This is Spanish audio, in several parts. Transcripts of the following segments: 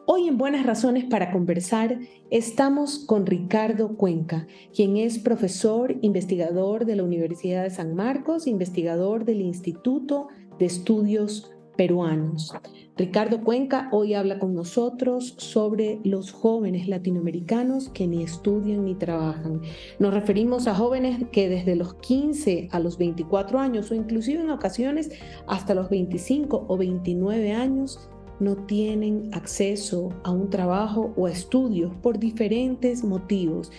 Hoy en Buenas Razones para Conversar estamos con Ricardo Cuenca, quien es profesor investigador de la Universidad de San Marcos, investigador del Instituto de Estudios Peruanos. Ricardo Cuenca hoy habla con nosotros sobre los jóvenes latinoamericanos que ni estudian ni trabajan. Nos referimos a jóvenes que desde los 15 a los 24 años o inclusive en ocasiones hasta los 25 o 29 años no tienen acceso a un trabajo o a estudios por diferentes motivos.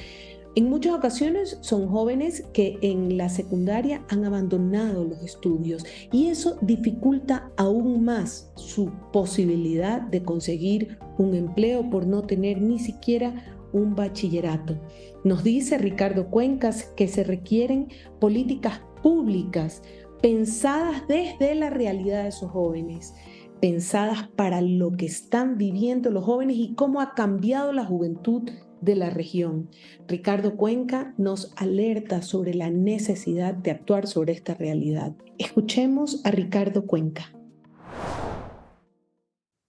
En muchas ocasiones son jóvenes que en la secundaria han abandonado los estudios y eso dificulta aún más su posibilidad de conseguir un empleo por no tener ni siquiera un bachillerato. Nos dice Ricardo Cuencas que se requieren políticas públicas pensadas desde la realidad de esos jóvenes, pensadas para lo que están viviendo los jóvenes y cómo ha cambiado la juventud de la región. Ricardo Cuenca nos alerta sobre la necesidad de actuar sobre esta realidad. Escuchemos a Ricardo Cuenca.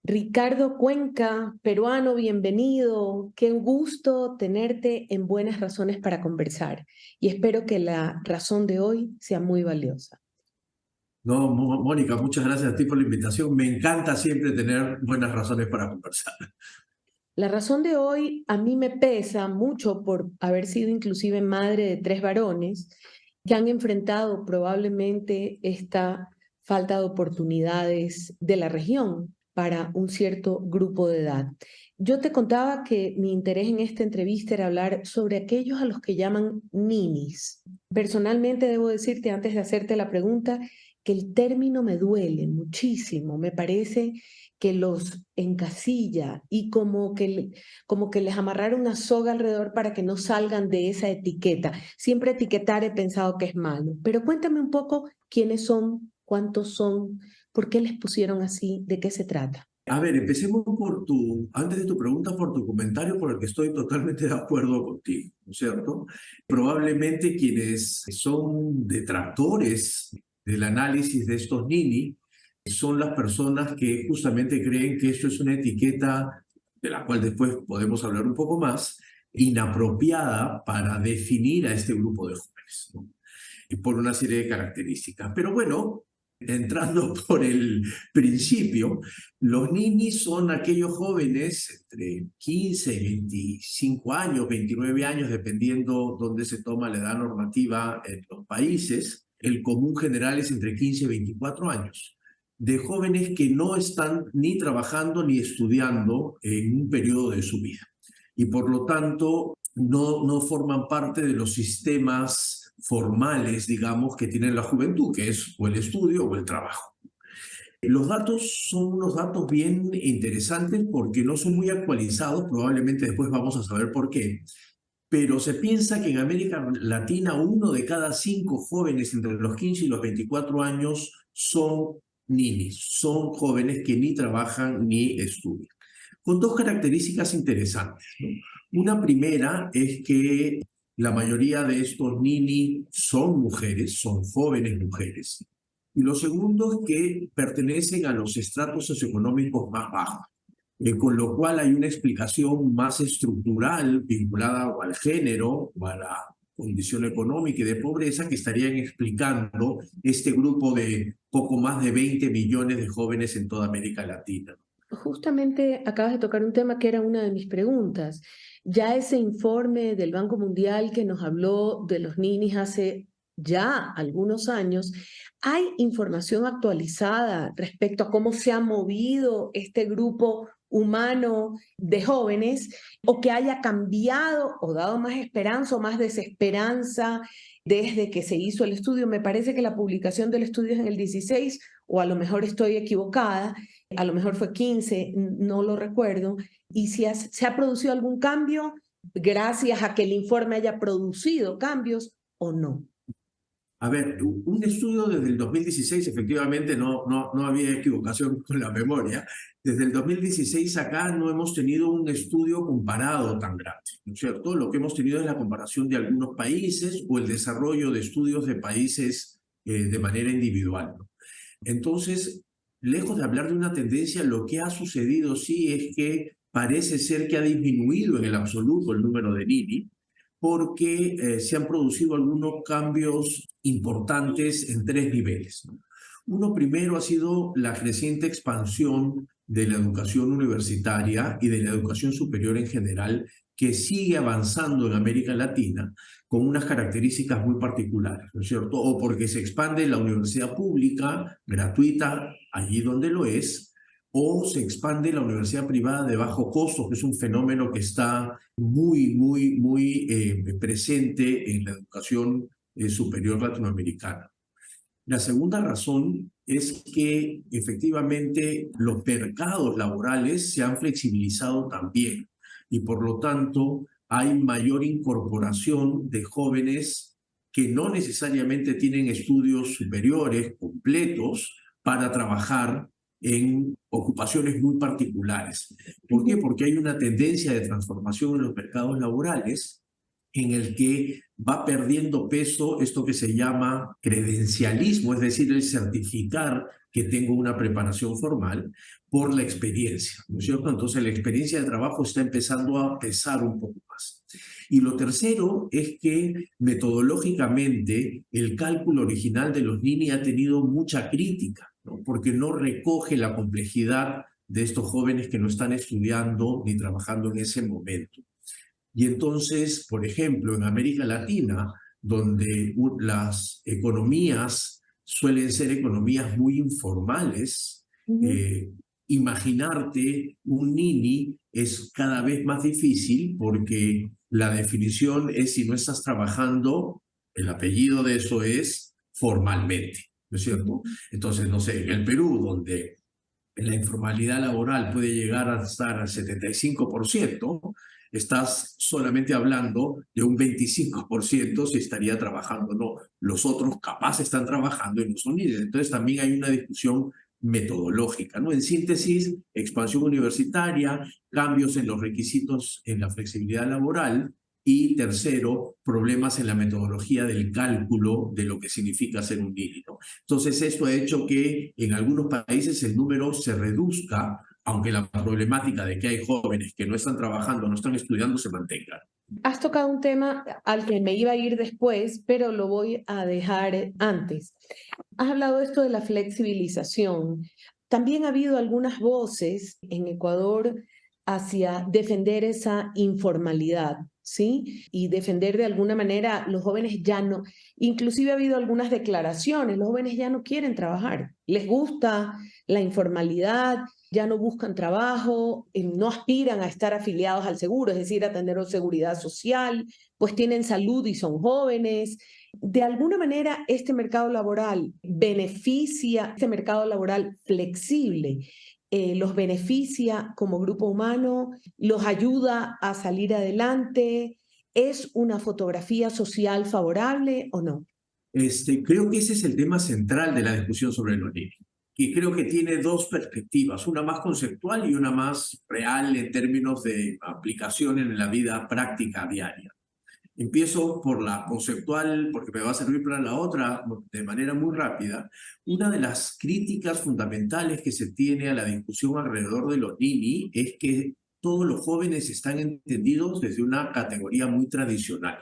Ricardo Cuenca, peruano, bienvenido. Qué gusto tenerte en Buenas Razones para Conversar y espero que la razón de hoy sea muy valiosa. No, Mónica, muchas gracias a ti por la invitación. Me encanta siempre tener buenas razones para conversar. La razón de hoy a mí me pesa mucho por haber sido inclusive madre de 3 varones que han enfrentado probablemente esta falta de oportunidades de la región para un cierto grupo de edad. Yo te contaba que mi interés en esta entrevista era hablar sobre aquellos a los que llaman ninis. Personalmente debo decirte, antes de hacerte la pregunta, que el término me duele muchísimo. Me parece que los encasilla y como que les amarraron una soga alrededor para que no salgan de esa etiqueta. Siempre etiquetar he pensado que es malo, pero cuéntame un poco quiénes son, cuántos son, por qué les pusieron así, de qué se trata. A ver, empecemos antes de tu pregunta, por tu comentario, por el que estoy totalmente de acuerdo contigo, ¿no es cierto? Probablemente quienes son detractores del análisis de estos Nini son las personas que justamente creen que esto es una etiqueta, de la cual después podemos hablar un poco más, inapropiada para definir a este grupo de jóvenes, ¿no? Y por una serie de características. Pero bueno, entrando por el principio, los ninis son aquellos jóvenes entre 15 y 25 años, 29 años, dependiendo dónde se toma la edad normativa en los países. El común general es entre 15 y 24 años, de jóvenes que no están ni trabajando ni estudiando en un periodo de su vida. Y por lo tanto, no forman parte de los sistemas formales, digamos, que tiene la juventud, que es o el estudio o el trabajo. Los datos son unos datos bien interesantes porque no son muy actualizados, probablemente después vamos a saber por qué, pero se piensa que en América Latina 1 de cada 5 jóvenes entre los 15 y los 24 años son ninis, son jóvenes que ni trabajan ni estudian, con dos características interesantes, ¿no? Una primera es que la mayoría de estos nini son mujeres, son jóvenes mujeres. Y lo segundo es que pertenecen a los estratos socioeconómicos más bajos, con lo cual hay una explicación más estructural vinculada o al género o a la condición económica y de pobreza que estarían explicando este grupo de poco más de 20 millones de jóvenes en toda América Latina. Justamente acabas de tocar un tema que era una de mis preguntas. Ya ese informe del Banco Mundial que nos habló de los ninis hace ya algunos años, ¿hay información actualizada respecto a cómo se ha movido este grupo humano de jóvenes o que haya cambiado o dado más esperanza o más desesperanza desde que se hizo el estudio? Me parece que la publicación del estudio es en el 16 o a lo mejor estoy equivocada, a lo mejor fue 15, no lo recuerdo, y si se ha producido algún cambio gracias a que el informe haya producido cambios o no. A ver, un estudio desde el 2016, efectivamente no había equivocación con la memoria. Desde el 2016 acá no hemos tenido un estudio comparado tan grande, ¿no es cierto? Lo que hemos tenido es la comparación de algunos países o el desarrollo de estudios de países de manera individual, ¿no? Entonces, lejos de hablar de una tendencia, lo que ha sucedido sí es que parece ser que ha disminuido en el absoluto el número de Nini, porque se han producido algunos cambios importantes en tres niveles, ¿no? Uno primero ha sido la creciente expansión de la educación universitaria y de la educación superior en general, que sigue avanzando en América Latina con unas características muy particulares, ¿no es cierto? O porque se expande la universidad pública, gratuita, allí donde lo es, o se expande la universidad privada de bajo costo, que es un fenómeno que está muy presente en la educación superior latinoamericana. La segunda razón es que efectivamente los mercados laborales se han flexibilizado también y por lo tanto hay mayor incorporación de jóvenes que no necesariamente tienen estudios superiores completos para trabajar en ocupaciones muy particulares. ¿Por qué? Porque hay una tendencia de transformación en los mercados laborales en el que va perdiendo peso esto que se llama credencialismo, es decir, el certificar que tengo una preparación formal por la experiencia, ¿no es cierto? Entonces la experiencia de trabajo está empezando a pesar un poco más. Y lo tercero es que metodológicamente el cálculo original de los Nini ha tenido mucha crítica, ¿no? Porque no recoge la complejidad de estos jóvenes que no están estudiando ni trabajando en ese momento. Y entonces, por ejemplo, en América Latina, donde las economías suelen ser economías muy informales, eh, imaginarte un Nini es cada vez más difícil porque la definición es si no estás trabajando, el apellido de eso es formalmente, ¿no es cierto? Entonces, no sé, en el Perú, donde la informalidad laboral puede llegar a estar al 75%, estás solamente hablando de un 25% si estaría trabajando o no. Los otros capaz están trabajando y no son líderes. Entonces también hay una discusión metodológica, ¿no? En síntesis, expansión universitaria, cambios en los requisitos en la flexibilidad laboral y tercero, problemas en la metodología del cálculo de lo que significa ser un líder, ¿no? Entonces, esto ha hecho que en algunos países el número se reduzca, aunque la problemática de que hay jóvenes que no están trabajando, no están estudiando, se mantenga. Has tocado un tema al que me iba a ir después, pero lo voy a dejar antes. Has hablado de esto de la flexibilización. También ha habido algunas voces en Ecuador hacia defender esa informalidad, ¿sí? Y defender de alguna manera, los jóvenes ya no, inclusive ha habido algunas declaraciones, los jóvenes ya no quieren trabajar, les gusta la informalidad, ya no buscan trabajo, no aspiran a estar afiliados al seguro, es decir, a tener seguridad social, pues tienen salud y son jóvenes. De alguna manera, este mercado laboral beneficia, este mercado laboral flexible, los beneficia como grupo humano, los ayuda a salir adelante. ¿Es una fotografía social favorable o no? Creo que ese es el tema central de la discusión sobre los niños. Y creo que tiene dos perspectivas, una más conceptual y una más real en términos de aplicación en la vida práctica diaria. Empiezo por la conceptual, porque me va a servir para la otra de manera muy rápida. Una de las críticas fundamentales que se tiene a la discusión alrededor de los Nini es que todos los jóvenes están entendidos desde una categoría muy tradicional.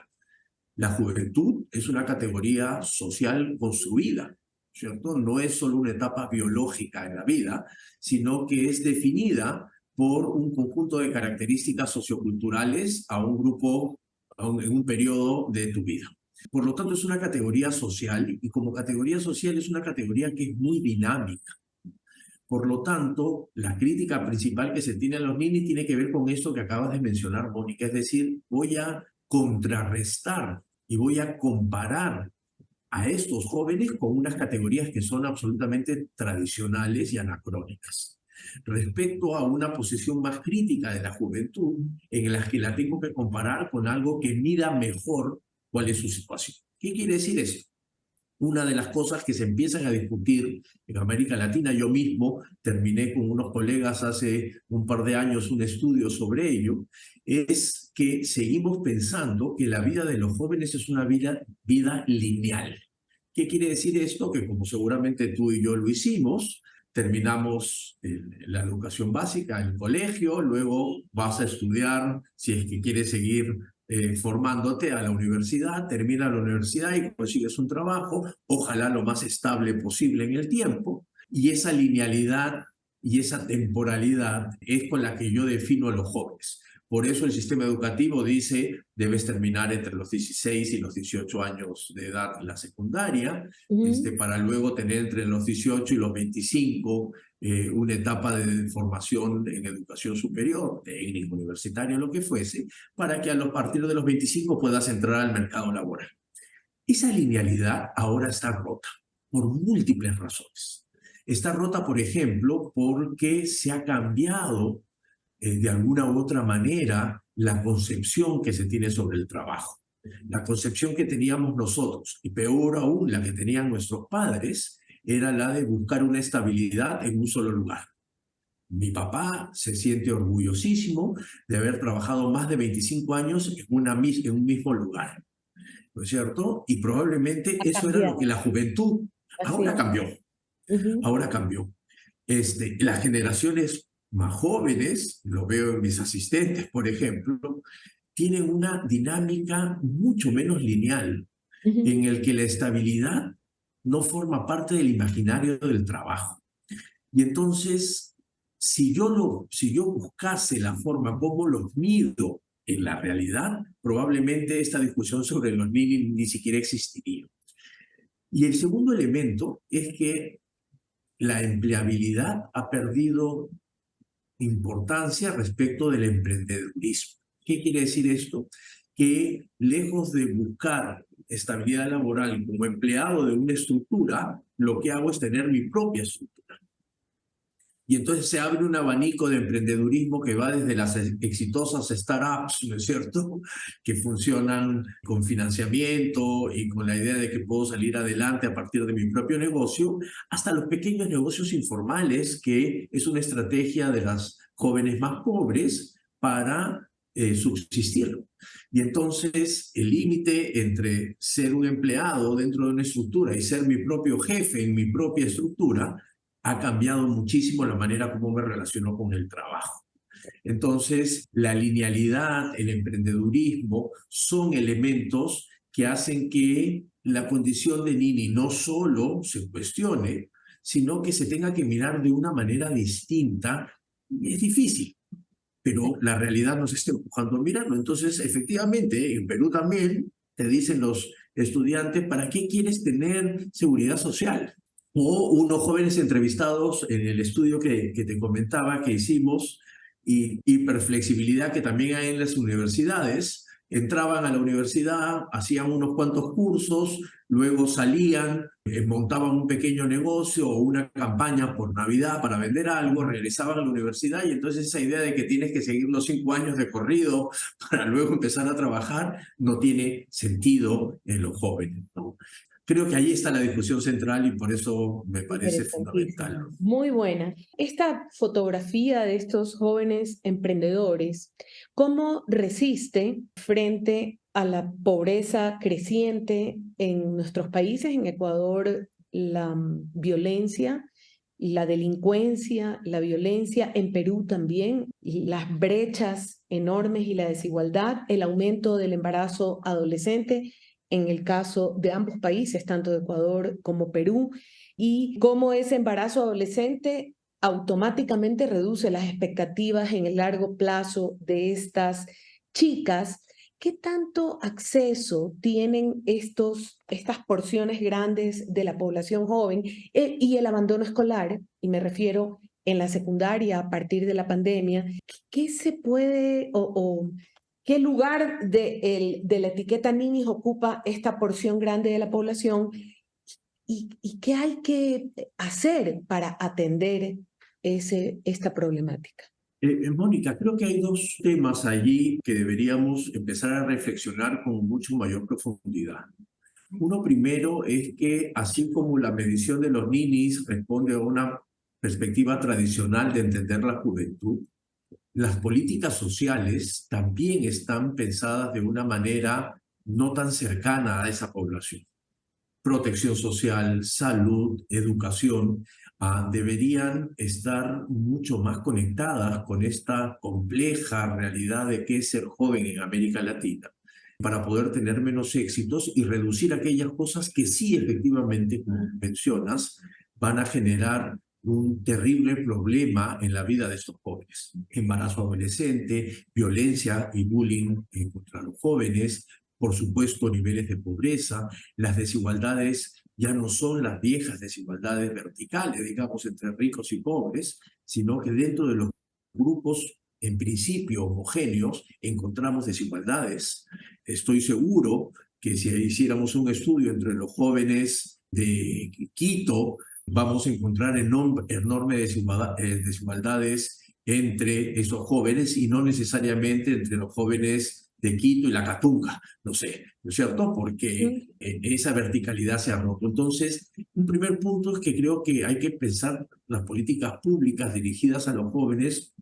La juventud es una categoría social construida, ¿cierto? No es solo una etapa biológica en la vida, sino que es definida por un conjunto de características socioculturales a un grupo en un periodo de tu vida. Por lo tanto, es una categoría social y como categoría social es una categoría que es muy dinámica. Por lo tanto, la crítica principal que se tiene a los ninis tiene que ver con esto que acabas de mencionar, Mónica, es decir, voy a contrarrestar y voy a comparar a estos jóvenes con unas categorías que son absolutamente tradicionales y anacrónicas, respecto a una posición más crítica de la juventud en la que la tengo que comparar con algo que mida mejor cuál es su situación. ¿Qué quiere decir eso? Una de las cosas que se empiezan a discutir en América Latina, yo mismo terminé con unos colegas hace un par de años un estudio sobre ello, es que seguimos pensando que la vida de los jóvenes es una vida lineal. ¿Qué quiere decir esto? Que como seguramente tú y yo lo hicimos, terminamos la educación básica, el colegio, luego vas a estudiar, si es que quieres seguir formándote, a la universidad, termina la universidad y consigues un trabajo, ojalá lo más estable posible en el tiempo, y esa linealidad y esa temporalidad es con la que yo defino a los jóvenes. Por eso el sistema educativo dice, debes terminar entre los 16 y los 18 años de edad la secundaria, para luego tener entre los 18 y los 25 una etapa de formación en educación superior, técnico, universitario, lo que fuese, para que a partir de los 25 puedas entrar al mercado laboral. Esa linealidad ahora está rota por múltiples razones. Está rota, por ejemplo, porque se ha cambiado de alguna u otra manera la concepción que se tiene sobre el trabajo. La concepción que teníamos nosotros, y peor aún la que tenían nuestros padres, era la de buscar una estabilidad en un solo lugar. Mi papá se siente orgullosísimo de haber trabajado más de 25 años en un mismo lugar, ¿no es cierto? Y probablemente Ha eso era lo que cambiado. la juventud Así ahora es. cambió. Ahora cambió. Las generaciones más jóvenes, lo veo en mis asistentes, por ejemplo, tienen una dinámica mucho menos lineal, en el que la estabilidad no forma parte del imaginario del trabajo. Y entonces, si yo buscase la forma como los mido en la realidad, probablemente esta discusión sobre los ni siquiera existiría. Y el segundo elemento es que la empleabilidad ha perdido importancia respecto del emprendedurismo. ¿Qué quiere decir esto? Que lejos de buscar estabilidad laboral como empleado de una estructura, lo que hago es tener mi propia estructura. Y entonces se abre un abanico de emprendedurismo que va desde las exitosas startups, ¿no es cierto?, que funcionan con financiamiento y con la idea de que puedo salir adelante a partir de mi propio negocio, hasta los pequeños negocios informales, que es una estrategia de las jóvenes más pobres para subsistir. Y entonces el límite entre ser un empleado dentro de una estructura y ser mi propio jefe en mi propia estructura ha cambiado muchísimo la manera como me relaciono con el trabajo. Entonces, la linealidad, el emprendedurismo son elementos que hacen que la condición de Nini no solo se cuestione, sino que se tenga que mirar de una manera distinta. Y es difícil, pero la realidad nos está empujando a mirarlo. Entonces, efectivamente, en Perú también te dicen los estudiantes, ¿para qué quieres tener seguridad social? O unos jóvenes entrevistados en el estudio que te comentaba que hicimos, y hiperflexibilidad que también hay en las universidades, entraban a la universidad, hacían unos cuantos cursos, luego salían, montaban un pequeño negocio o una campaña por Navidad para vender algo, regresaban a la universidad y entonces esa idea de que tienes que seguir los 5 años de corrido para luego empezar a trabajar no tiene sentido en los jóvenes, ¿no? Creo que ahí está la discusión central y por eso me parece fundamental. Interesantísimo, muy buena. Esta fotografía de estos jóvenes emprendedores, ¿cómo resiste frente a la pobreza creciente en nuestros países? En Ecuador, la violencia, la delincuencia, la violencia, en Perú también, y las brechas enormes y la desigualdad, el aumento del embarazo adolescente en el caso de ambos países, tanto de Ecuador como Perú, y cómo ese embarazo adolescente automáticamente reduce las expectativas en el largo plazo de estas chicas. ¿Qué tanto acceso tienen estas porciones grandes de la población joven y el abandono escolar? Y me refiero en la secundaria a partir de la pandemia. ¿Qué se puede o qué lugar de la etiqueta ninis ocupa esta porción grande de la población y qué hay que hacer para atender esta problemática? Mónica, creo que hay dos temas allí que deberíamos empezar a reflexionar con mucho mayor profundidad. Uno primero es que, así como la medición de los ninis responde a una perspectiva tradicional de entender la juventud, las políticas sociales también están pensadas de una manera no tan cercana a esa población. protección social, salud, educación, deberían estar mucho más conectadas con esta compleja realidad de qué es ser joven en América Latina, para poder tener menos éxitos y reducir aquellas cosas que sí efectivamente, como mencionas, van a generar un terrible problema en la vida de estos jóvenes. Embarazo adolescente, violencia y bullying contra los jóvenes, por supuesto niveles de pobreza, las desigualdades ya no son las viejas desigualdades verticales, digamos, entre ricos y pobres, sino que dentro de los grupos, en principio homogéneos, encontramos desigualdades. Estoy seguro que si hiciéramos un estudio entre los jóvenes de Quito, vamos a encontrar enormes desigualdades entre esos jóvenes y no necesariamente entre los jóvenes de Quito y la Catunga, no sé, ¿no es cierto? Porque esa verticalidad se ha roto. Entonces, un primer punto es que creo que hay que pensar las políticas públicas dirigidas a los jóvenes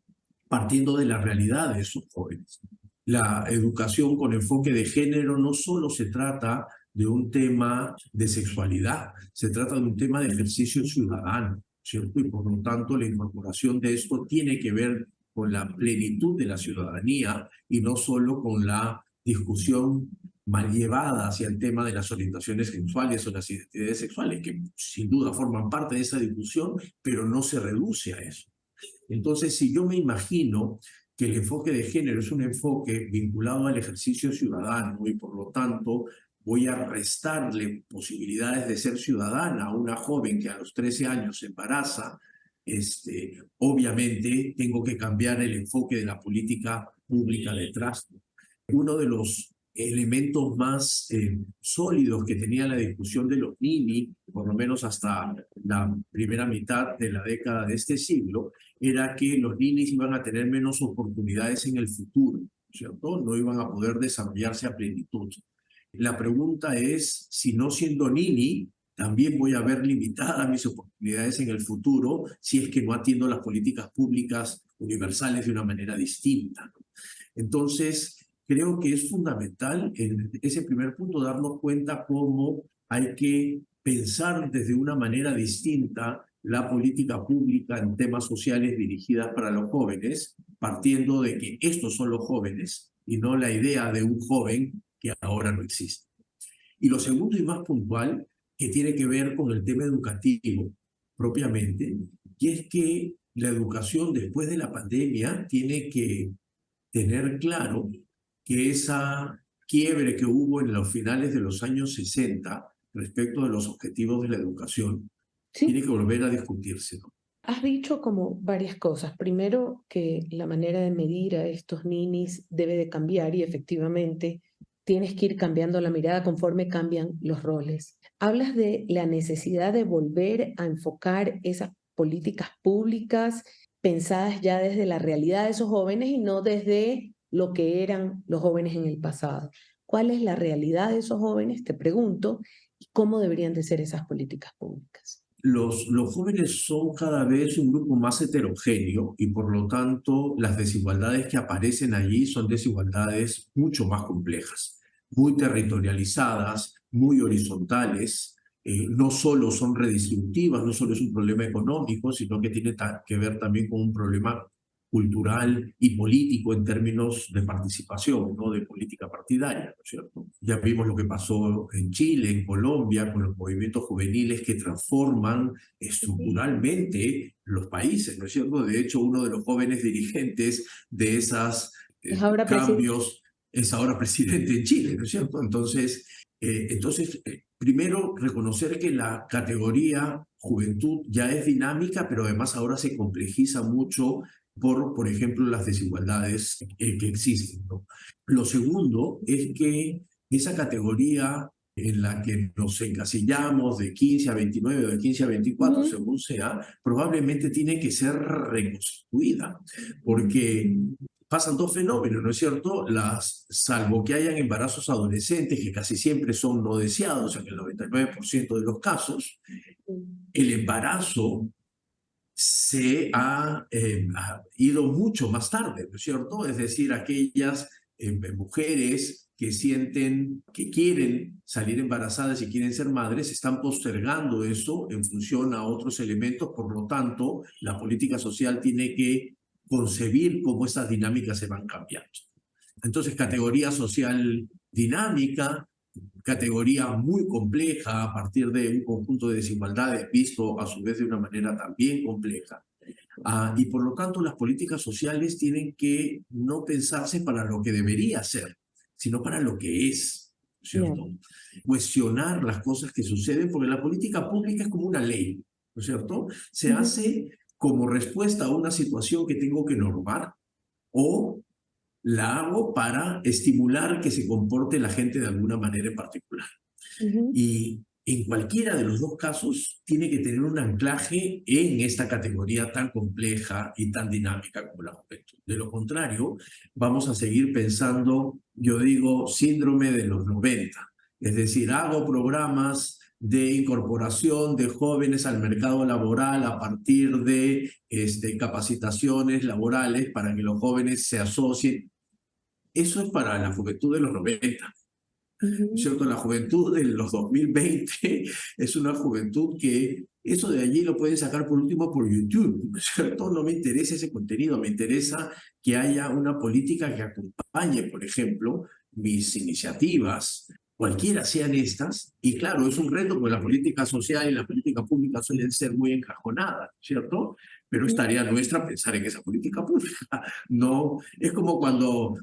partiendo de la realidad de esos jóvenes. La educación con enfoque de género no solo se trata de un tema de sexualidad, se trata de un tema de ejercicio ciudadano, ¿cierto? Y por lo tanto la incorporación de esto tiene que ver con la plenitud de la ciudadanía y no solo con la discusión mal llevada hacia el tema de las orientaciones sexuales o las identidades sexuales, que sin duda forman parte de esa discusión, pero no se reduce a eso. Entonces, si yo me imagino que el enfoque de género es un enfoque vinculado al ejercicio ciudadano y por lo tanto voy a restarle posibilidades de ser ciudadana a una joven que a los 13 años se embaraza, obviamente tengo que cambiar el enfoque de la política pública detrás. Uno de los elementos más sólidos que tenía la discusión de los Nini, por lo menos hasta la primera mitad de la década de este siglo, era que los ninis iban a tener menos oportunidades en el futuro, ¿cierto? No iban a poder desarrollarse a plenitud. La pregunta es, si no siendo nini, también voy a ver limitadas mis oportunidades en el futuro si es que no atiendo las políticas públicas universales de una manera distinta. Entonces, creo que es fundamental en ese primer punto darnos cuenta cómo hay que pensar desde una manera distinta la política pública en temas sociales dirigidas para los jóvenes, partiendo de que estos son los jóvenes y no la idea de un joven que ahora no existe. Y lo segundo y más puntual, que tiene que ver con el tema educativo propiamente, y es que la educación después de la pandemia tiene que tener claro que esa quiebre que hubo en los finales de los años 60 respecto de los objetivos de la educación tiene Sí, que volver a discutirse, ¿no? has dicho como varias cosas. Primero, que la manera de medir a estos ninis debe de cambiar y efectivamente tienes que ir cambiando la mirada conforme cambian los roles. Hablas de la necesidad de volver a enfocar esas políticas públicas pensadas ya desde la realidad de esos jóvenes y no desde lo que eran los jóvenes en el pasado. ¿Cuál es la realidad de esos jóvenes? Te pregunto, y cómo deberían de ser esas políticas públicas. Los jóvenes son cada vez un grupo más heterogéneo y por lo tanto las desigualdades que aparecen allí son desigualdades mucho más complejas, muy territorializadas, muy horizontales, no solo son redistributivas, no solo es un problema económico, sino que tiene que ver también con un problema cultural y político en términos de participación, no de política partidaria, ¿no es cierto? Ya vimos lo que pasó en Chile, en Colombia, con los movimientos juveniles que transforman estructuralmente los países, ¿no es cierto? De hecho, uno de los jóvenes dirigentes de esos Es ahora presidente. cambios es ahora presidente en Chile, ¿no es cierto? Entonces, primero, reconocer que la categoría juventud ya es dinámica, pero además ahora se complejiza mucho por ejemplo, las desigualdades que existen, ¿no? Lo segundo es que esa categoría en la que nos encasillamos de 15 a 29 o de 15 a 24, Ujú. según sea, probablemente tiene que ser reconstruida, porque pasan dos fenómenos, ¿no es cierto? Salvo que hayan embarazos adolescentes, que casi siempre son no deseados, en el 99% de los casos, el embarazo ha ido mucho más tarde, ¿no es cierto? Es decir, aquellas mujeres que sienten que quieren salir embarazadas y quieren ser madres, están postergando eso en función a otros elementos. Por lo tanto, la política social tiene que concebir cómo estas dinámicas se van cambiando. Entonces, categoría social dinámica, categoría muy compleja a partir de un conjunto de desigualdades visto a su vez de una manera también compleja. Y por lo tanto las políticas sociales tienen que no pensarse para lo que debería ser, sino para lo que es, ¿cierto? Bien. Cuestionar las cosas que suceden, porque la política pública es como una ley, ¿no es cierto? Se Ujú. hace como respuesta a una situación que tengo que normar o la hago para estimular que se comporte la gente de alguna manera en particular. Ujú. Y en cualquiera de los dos casos tiene que tener un anclaje en esta categoría tan compleja y tan dinámica como la juventud. De lo contrario, vamos a seguir pensando, yo digo, síndrome de los 90. Es decir, hago programas de incorporación de jóvenes al mercado laboral a partir de capacitaciones laborales para que los jóvenes se asocien. Eso es para la juventud de los 90. Ujú. ¿Cierto? La juventud de los 2020 es una juventud que eso de allí lo pueden sacar por último por YouTube, ¿no es cierto? No me interesa ese contenido, me interesa que haya una política que acompañe, por ejemplo, mis iniciativas, cualquiera sean estas, y claro, es un reto porque la política social y la política pública suelen ser muy encajonadas, ¿cierto? Pero es Ujú. tarea nuestra pensar en esa política pública. No, es como cuando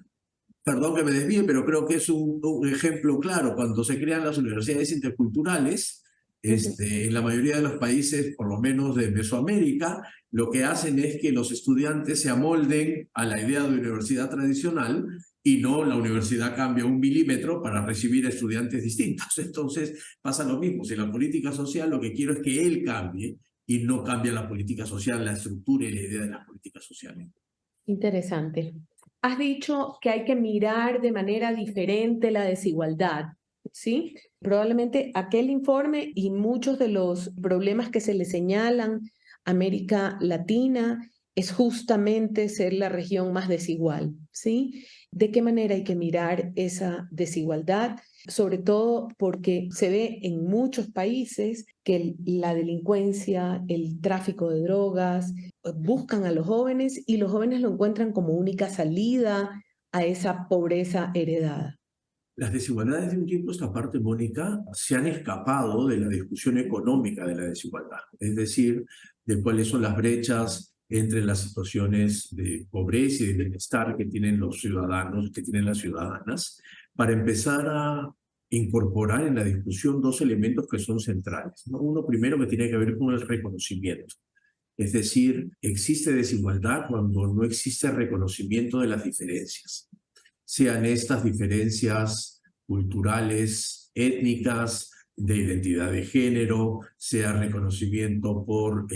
perdón que me desvíe, pero creo que es un ejemplo claro. Cuando se crean las universidades interculturales, Ujú. en la mayoría de los países, por lo menos de Mesoamérica, lo que hacen es que los estudiantes se amolden a la idea de universidad tradicional y no la universidad cambia 1 milímetro para recibir estudiantes distintos. Entonces pasa lo mismo. Si la política social lo que quiero es que él cambie y no cambia la política social, la estructura y la idea de las políticas sociales. Interesante. Has dicho que hay que mirar de manera diferente la desigualdad, ¿sí? Probablemente aquel informe y muchos de los problemas que se le señalan a América Latina es justamente ser la región más desigual, ¿sí? ¿De qué manera hay que mirar esa desigualdad? Sobre todo porque se ve en muchos países que la delincuencia, el tráfico de drogas, buscan a los jóvenes y los jóvenes lo encuentran como única salida a esa pobreza heredada. Las desigualdades de un tiempo a esta parte, Mónica, se han escapado de la discusión económica de la desigualdad, es decir, de cuáles son las brechas entre las situaciones de pobreza y de bienestar que tienen los ciudadanos, que tienen las ciudadanas, para empezar a incorporar en la discusión dos elementos que son centrales, ¿no? Uno primero que tiene que ver con el reconocimiento. Es decir, existe desigualdad cuando no existe reconocimiento de las diferencias, sean estas diferencias culturales, étnicas, de identidad de género, sea reconocimiento por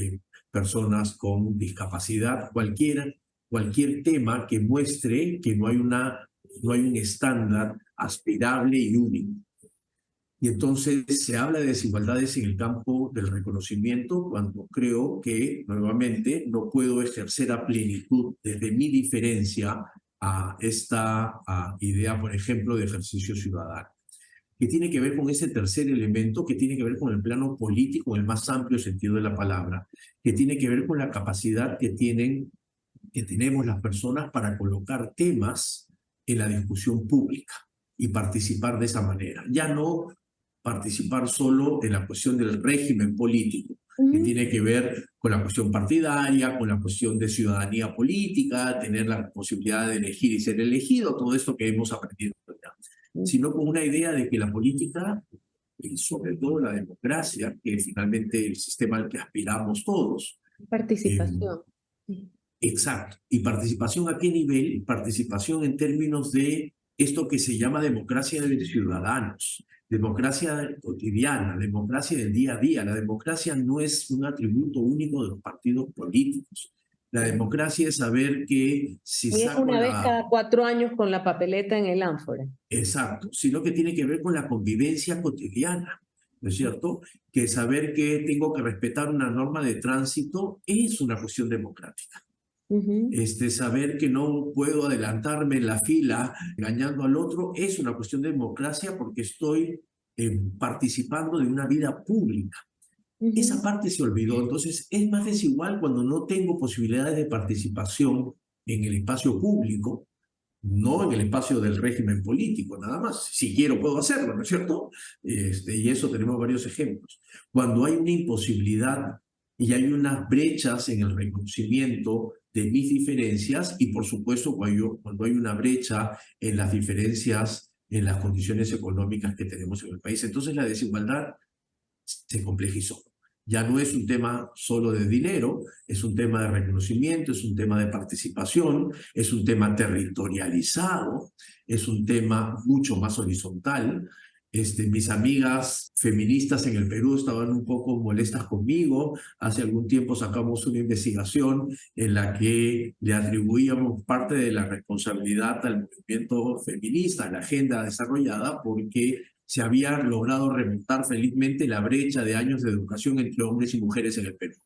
personas con discapacidad, cualquier tema que muestre que no hay un estándar aspirable y único. Y entonces se habla de desigualdades en el campo del reconocimiento cuando creo que, nuevamente, no puedo ejercer a plenitud desde mi diferencia a esta idea, por ejemplo, de ejercicio ciudadano, que tiene que ver con ese tercer elemento, que tiene que ver con el plano político en el más amplio sentido de la palabra, que tiene que ver con la capacidad que tenemos las personas para colocar temas en la discusión pública y participar de esa manera. Ya no participar solo en la cuestión del régimen político, que Ujú. tiene que ver con la cuestión partidaria, con la cuestión de ciudadanía política, tener la posibilidad de elegir y ser elegido, todo esto que hemos aprendido ya, sino con una idea de que la política, y sobre todo la democracia, que es finalmente el sistema al que aspiramos todos, eh, Participación. exacto. ¿Y participación a qué nivel? Participación en términos de esto que se llama democracia de ciudadanos, democracia cotidiana, democracia del día a día. La democracia no es un atributo único de los partidos políticos. La democracia es saber que si Y es saco una vez la... cada 4 años con la papeleta en el ánfora. Exacto, sino que tiene que ver con la convivencia cotidiana, ¿no es cierto? Que saber que tengo que respetar una norma de tránsito es una cuestión democrática. Ujú, Saber que no puedo adelantarme en la fila engañando al otro es una cuestión de democracia porque estoy participando de una vida pública. Esa ujú, parte se olvidó, entonces es más desigual cuando no tengo posibilidades de participación en el espacio público, no en el espacio del régimen político, nada más. Si quiero, puedo hacerlo, ¿no es cierto? Y eso tenemos varios ejemplos. Cuando hay una imposibilidad y hay unas brechas en el reconocimiento de mis diferencias y, por supuesto, cuando hay una brecha en las diferencias en las condiciones económicas que tenemos en el país, entonces la desigualdad se complejizó. Ya no es un tema solo de dinero, es un tema de reconocimiento, es un tema de participación, es un tema territorializado, es un tema mucho más horizontal. Mis amigas feministas en el Perú estaban un poco molestas conmigo. Hace algún tiempo sacamos una investigación en la que le atribuíamos parte de la responsabilidad al movimiento feminista, a la agenda desarrollada, porque se había logrado remontar felizmente la brecha de años de educación entre hombres y mujeres en el Perú.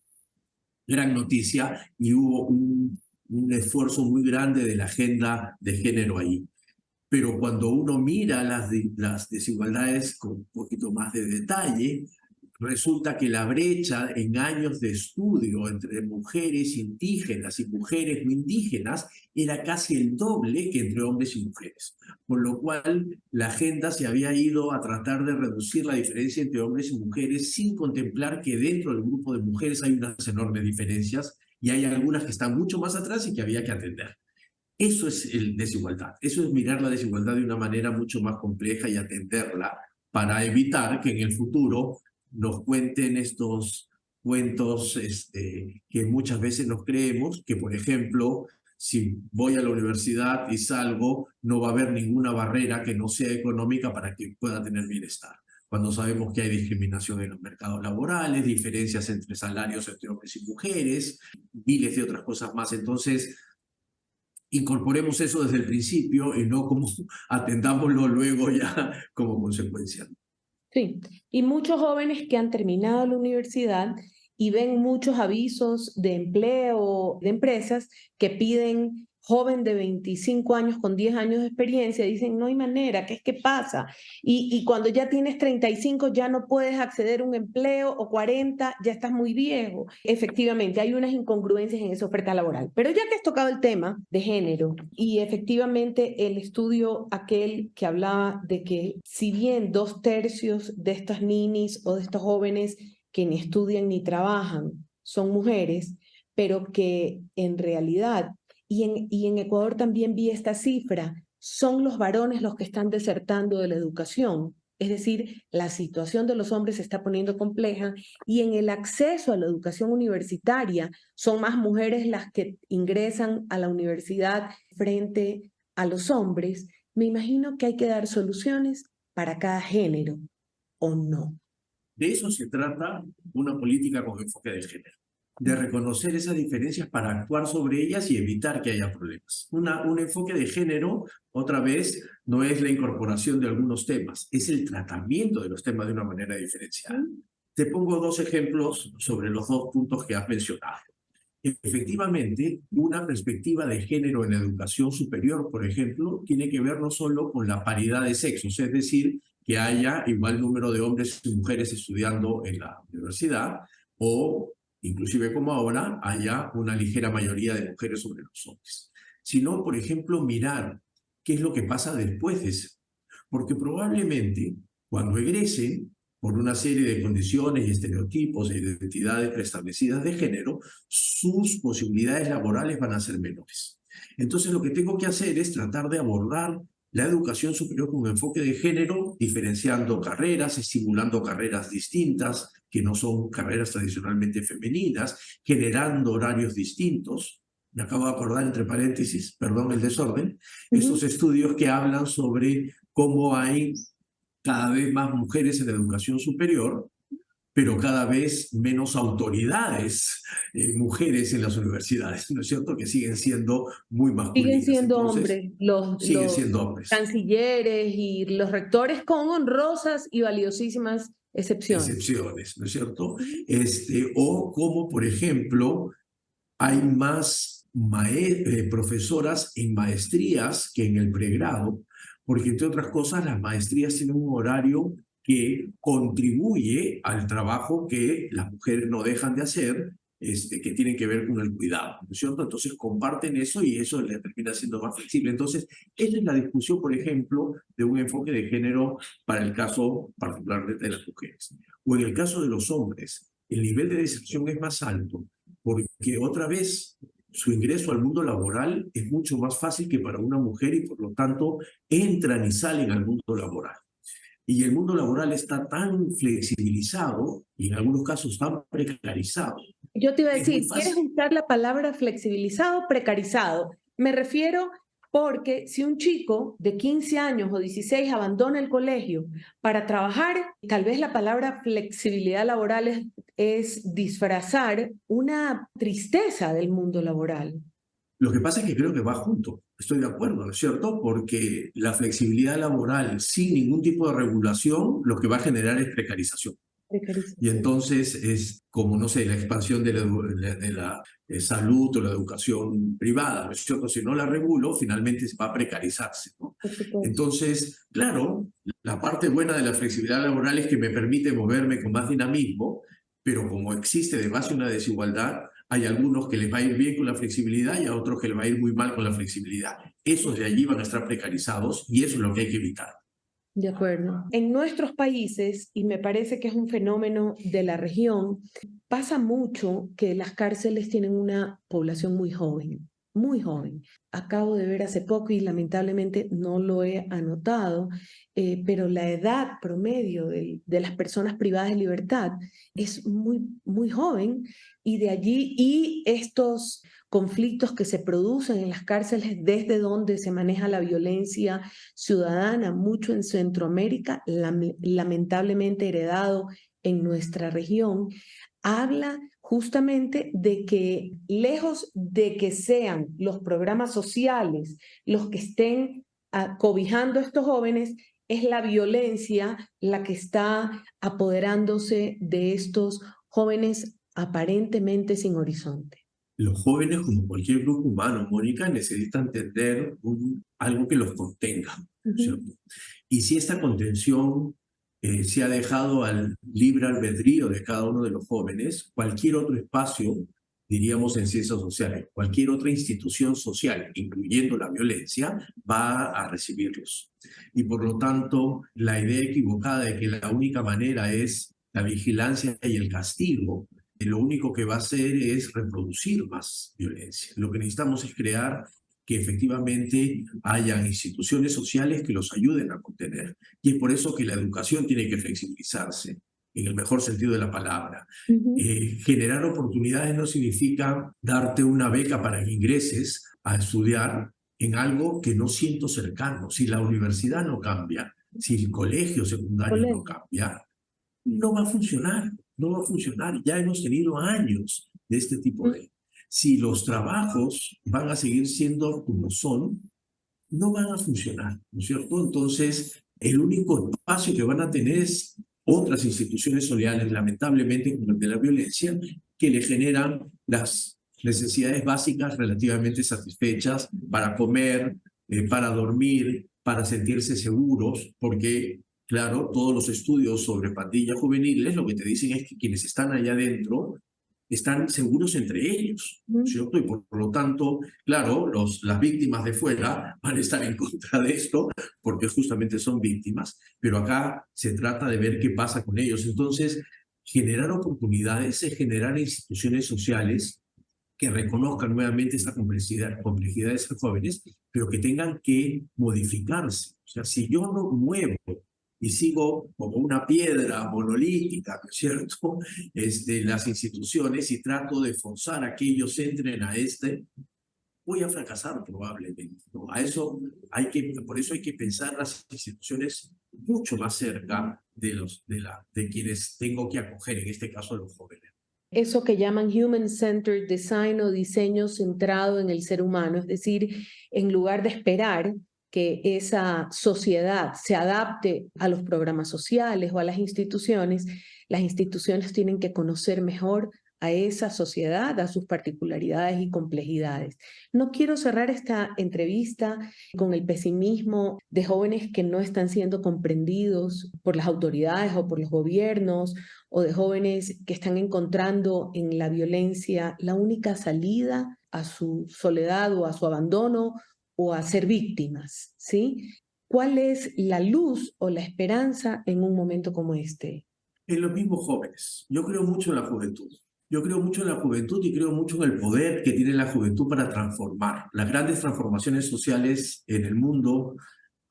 Gran noticia y hubo un esfuerzo muy grande de la agenda de género ahí. Pero cuando uno mira las desigualdades con un poquito más de detalle, resulta que la brecha en años de estudio entre mujeres indígenas y mujeres no indígenas era casi el doble que entre hombres y mujeres. Por lo cual la agenda se había ido a tratar de reducir la diferencia entre hombres y mujeres sin contemplar que dentro del grupo de mujeres hay unas enormes diferencias y hay algunas que están mucho más atrás y que había que atender. Eso es desigualdad, eso es mirar la desigualdad de una manera mucho más compleja y atenderla para evitar que en el futuro nos cuenten estos cuentos que muchas veces nos creemos, que por ejemplo, si voy a la universidad y salgo, no va a haber ninguna barrera que no sea económica para que pueda tener bienestar. Cuando sabemos que hay discriminación en los mercados laborales, diferencias entre salarios entre hombres y mujeres, miles de otras cosas más. Entonces, incorporemos eso desde el principio y no como atendámoslo luego ya como consecuencia. sí, y muchos jóvenes que han terminado la universidad y ven muchos avisos de empleo de empresas que piden joven de 25 años con 10 años de experiencia, dicen, no hay manera, ¿qué es que pasa? Y cuando ya tienes 35 ya no puedes acceder a un empleo o 40 ya estás muy viejo. Efectivamente, hay unas incongruencias en esa oferta laboral. Pero ya que has tocado el tema de género y efectivamente el estudio aquel que hablaba de que si bien 2/3 de estas ninis o de estos jóvenes que ni estudian ni trabajan son mujeres, pero que en realidad y en Ecuador también vi esta cifra, son los varones los que están desertando de la educación. Es decir, la situación de los hombres se está poniendo compleja y en el acceso a la educación universitaria son más mujeres las que ingresan a la universidad frente a los hombres. Me imagino que hay que dar soluciones para cada género, ¿o no? De eso se trata una política con enfoque de género, de reconocer esas diferencias para actuar sobre ellas y evitar que haya problemas. Un enfoque de género, otra vez, no es la incorporación de algunos temas, es el tratamiento de los temas de una manera diferenciada. Te pongo dos ejemplos sobre los dos puntos que has mencionado. Efectivamente, una perspectiva de género en la educación superior, por ejemplo, tiene que ver no solo con la paridad de sexos, es decir, que haya igual número de hombres y mujeres estudiando en la universidad, o inclusive como ahora, haya una ligera mayoría de mujeres sobre los hombres, sino, por ejemplo, mirar qué es lo que pasa después de eso. Porque probablemente cuando egresen, por una serie de condiciones y estereotipos e identidades preestablecidas de género, sus posibilidades laborales van a ser menores. Entonces lo que tengo que hacer es tratar de abordar la educación superior con un enfoque de género, diferenciando carreras, estimulando carreras distintas, que no son carreras tradicionalmente femeninas, generando horarios distintos. Me acabo de acordar, entre paréntesis, perdón el desorden, estos estudios que hablan sobre cómo hay cada vez más mujeres en la educación superior, pero cada vez menos autoridades mujeres en las universidades, ¿no es cierto? Que siguen siendo muy Siguen masculinas. siendo Entonces, hombres siguen siendo hombres. cancilleres y los rectores con honrosas y valiosísimas excepciones. Excepciones, ¿no es cierto? O como, por ejemplo, hay más profesoras en maestrías que en el pregrado, porque entre otras cosas las maestrías tienen un horario que contribuye al trabajo que las mujeres no dejan de hacer, que tienen que ver con el cuidado, ¿no es cierto? Entonces comparten eso y eso les termina siendo más flexible. Entonces, esa es la discusión, por ejemplo, de un enfoque de género para el caso particularmente de las mujeres. O en el caso de los hombres, el nivel de deserción es más alto porque otra vez su ingreso al mundo laboral es mucho más fácil que para una mujer y por lo tanto entran y salen al mundo laboral. Y el mundo laboral está tan flexibilizado y en algunos casos tan precarizado. Yo te iba a Es muy decir, ¿quieres fácil. usar la palabra flexibilizado o precarizado? Me refiero porque si un chico de 15 años o 16 abandona el colegio para trabajar, tal vez la palabra flexibilidad laboral es disfrazar una tristeza del mundo laboral. Lo que pasa es que creo que va junto, estoy de acuerdo, ¿no es cierto? Porque la flexibilidad laboral sin ningún tipo de regulación lo que va a generar es precarización. Y Precarización. entonces es como, no sé, la expansión de la salud o la educación privada, ¿no es cierto? Si no la regulo, finalmente va a precarizarse, ¿no? Por supuesto. Entonces, claro, la parte buena de la flexibilidad laboral es que me permite moverme con más dinamismo, pero como existe de base una desigualdad, hay algunos que les va a ir bien con la flexibilidad y a otros que les va a ir muy mal con la flexibilidad. Esos de allí van a estar precarizados y eso es lo que hay que evitar. De acuerdo. En nuestros países, y me parece que es un fenómeno de la región, pasa mucho que las cárceles tienen una población muy joven, muy joven. Acabo de ver hace poco y lamentablemente no lo he anotado, pero la edad promedio de las personas privadas de libertad es muy, muy joven y de allí y estos conflictos que se producen en las cárceles desde donde se maneja la violencia ciudadana, mucho en Centroamérica, lamentablemente heredado en nuestra región, habla justamente de que lejos de que sean los programas sociales los que estén cobijando a estos jóvenes, es la violencia la que está apoderándose de estos jóvenes aparentemente sin horizonte. Los jóvenes, como cualquier grupo humano, Mónica, necesitan tener algo que los contenga, Ujú. ¿cierto? Y si esta contención se ha dejado al libre albedrío de cada uno de los jóvenes, cualquier otro espacio, diríamos en ciencias sociales, cualquier otra institución social, incluyendo la violencia, va a recibirlos. Y por lo tanto, la idea equivocada de que la única manera es la vigilancia y el castigo, lo único que va a hacer es reproducir más violencia. Lo que necesitamos es crear que efectivamente haya instituciones sociales que los ayuden a contener. Y es por eso que la educación tiene que flexibilizarse, en el mejor sentido de la palabra. Ujú. Generar oportunidades no significa darte una beca para que ingreses a estudiar en algo que no siento cercano. Si la universidad no cambia, si el colegio secundario no Colegio. cambia, no va a funcionar, no va a funcionar. Ya hemos tenido años de este tipo de... Si los trabajos van a seguir siendo como son, no van a funcionar, ¿no es cierto? Entonces, el único espacio que van a tener es otras instituciones sociales, lamentablemente, como el de la violencia, que le generan las necesidades básicas relativamente satisfechas para comer, para dormir, para sentirse seguros, porque, claro, todos los estudios sobre pandillas juveniles lo que te dicen es que quienes están allá adentro están seguros entre ellos, ¿cierto? Y por lo tanto, claro, las víctimas de fuera van a estar en contra de esto porque justamente son víctimas, pero acá se trata de ver qué pasa con ellos. Entonces, generar oportunidades es generar instituciones sociales que reconozcan nuevamente esta complejidad de ser jóvenes, pero que tengan que modificarse. O sea, si yo no muevo y sigo como una piedra monolítica, ¿no es cierto?, las instituciones y trato de forzar a que ellos entren a voy a fracasar probablemente, ¿no? Por eso hay que pensar las instituciones mucho más cerca de quienes tengo que acoger, en este caso a los jóvenes. Eso que llaman Human-Centered Design o diseño centrado en el ser humano, es decir, en lugar de esperar que esa sociedad se adapte a los programas sociales o a las instituciones tienen que conocer mejor a esa sociedad, a sus particularidades y complejidades. No quiero cerrar esta entrevista con el pesimismo de jóvenes que no están siendo comprendidos por las autoridades o por los gobiernos, o de jóvenes que están encontrando en la violencia la única salida a su soledad o a su abandono o a ser víctimas, ¿sí? ¿Cuál es la luz o la esperanza en un momento como este? En los mismos jóvenes. Yo creo mucho en la juventud. Yo creo mucho en la juventud y creo mucho en el poder que tiene la juventud para transformar. Las grandes transformaciones sociales en el mundo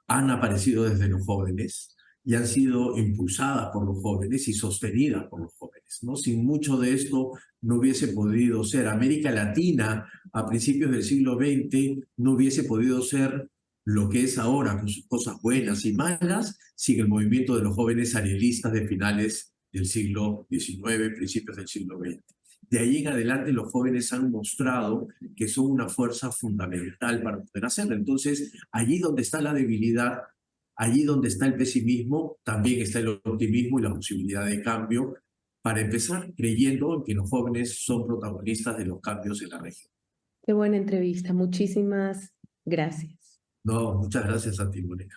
han aparecido desde los jóvenes y han sido impulsadas por los jóvenes y sostenidas por los jóvenes, ¿no? Sin mucho de esto no hubiese podido ser. América Latina a principios del siglo XX no hubiese podido ser lo que es ahora, con sus cosas buenas y malas, sin el movimiento de los jóvenes arielistas de finales del siglo XIX, principios del siglo XX. De ahí en adelante los jóvenes han mostrado que son una fuerza fundamental para poder hacerlo. Entonces, allí donde está la debilidad, allí donde está el pesimismo, también está el optimismo y la posibilidad de cambio, para empezar creyendo en que los jóvenes son protagonistas de los cambios en la región. Qué buena entrevista. Muchísimas gracias. No, muchas gracias a ti, Mónica.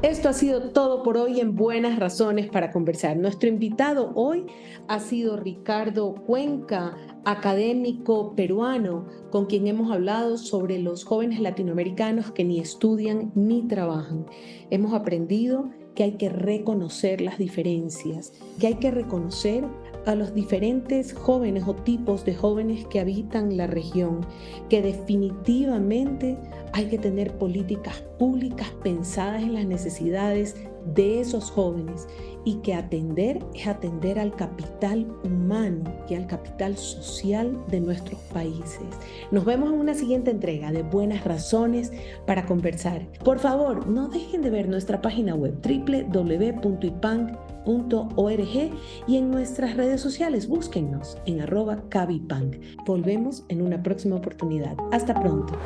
Esto ha sido todo por hoy en Buenas Razones para Conversar. Nuestro invitado hoy ha sido Ricardo Cuenca, académico peruano, con quien hemos hablado sobre los jóvenes latinoamericanos que ni estudian ni trabajan. Hemos aprendido que hay que reconocer las diferencias, que hay que reconocer a los diferentes jóvenes o tipos de jóvenes que habitan la región, que definitivamente hay que tener políticas públicas pensadas en las necesidades de esos jóvenes y que atender es atender al capital humano y al capital social de nuestros países. Nos vemos en una siguiente entrega de Buenas Razones para Conversar. Por favor, no dejen de ver nuestra página web www.ipanc.org y en nuestras redes sociales búsquennos en @cabipanc. Volvemos en una próxima oportunidad. Hasta pronto.